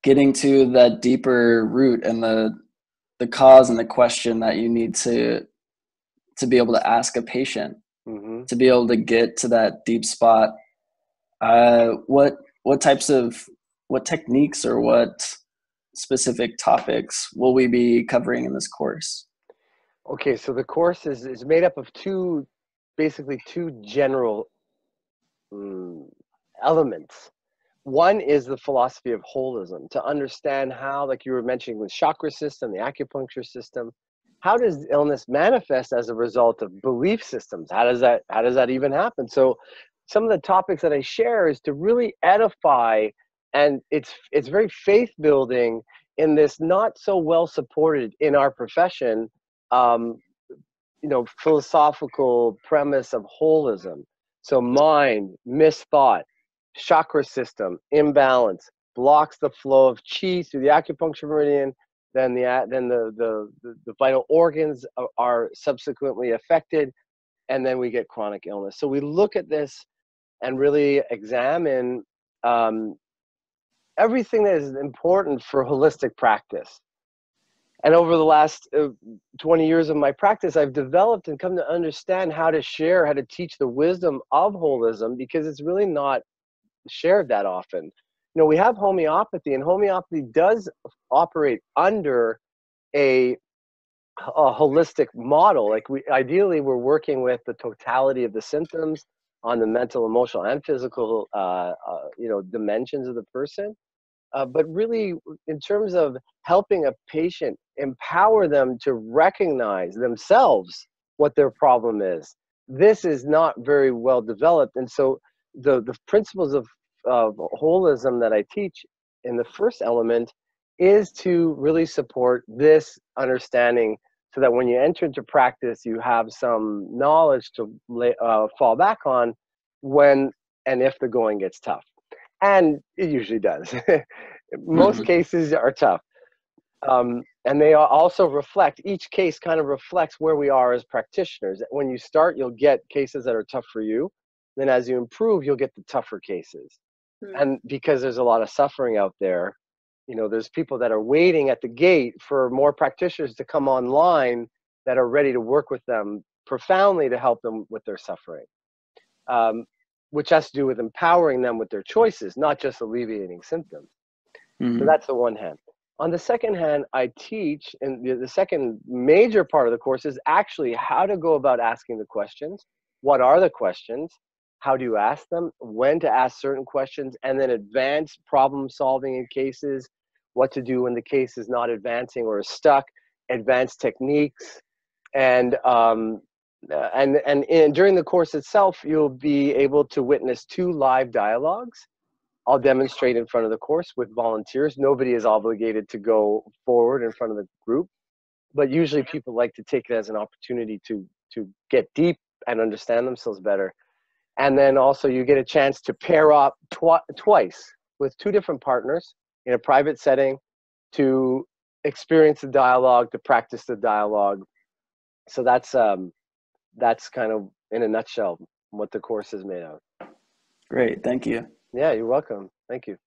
getting to that deeper root and the cause and the question that you need to be able to ask a patient, Mm-hmm. to be able to get to that deep spot. What techniques or what specific topics will we be covering in this course? Okay, so the course is made up of basically two general elements. One is the philosophy of holism, to understand how, like you were mentioning with chakra system, the acupuncture system, how does illness manifest as a result of belief systems? How does that even happen? So some of the topics that I share is to really edify, and it's very faith building in this not so well supported in our profession, um, philosophical premise of holism. So mind, misthought, chakra system, imbalance, blocks the flow of qi through the acupuncture meridian, then the vital organs are subsequently affected, and then we get chronic illness. So we look at this and really examine everything that is important for holistic practice. And over the last 20 years of my practice, I've developed and come to understand how to share, how to teach the wisdom of holism, because it's really not shared that often. We have homeopathy, and homeopathy does operate under a holistic model. Like ideally, we're working with the totality of the symptoms on the mental, emotional, and physical, dimensions of the person. But really, in terms of helping a patient, empower them to recognize themselves what their problem is, this is not very well developed. And so the principles of holism that I teach in the first element is to really support this understanding, so that when you enter into practice, you have some knowledge to fall back on when and if the going gets tough. And it usually does. Most cases are tough. And they also reflect, each case kind of reflects where we are as practitioners. When you start, you'll get cases that are tough for you. Then as you improve, you'll get the tougher cases. And because there's a lot of suffering out there, there's people that are waiting at the gate for more practitioners to come online that are ready to work with them profoundly to help them with their suffering. Which has to do with empowering them with their choices, not just alleviating symptoms. So that's the one hand. On the second hand, I teach, and the second major part of the course is actually how to go about asking the questions. What are the questions? How do you ask them? When to ask certain questions, and then advanced problem solving in cases, what to do when the case is not advancing or is stuck, advanced techniques, and during the course itself, you'll be able to witness 2 live dialogues. I'll demonstrate in front of the course with volunteers. Nobody is obligated to go forward in front of the group, but usually people like to take it as an opportunity to get deep and understand themselves better. And then also you get a chance to pair up twice with 2 different partners in a private setting to experience the dialogue, to practice the dialogue. So that's kind of, in a nutshell, what the course is made of. Great. Thank you. Yeah, you're welcome. Thank you.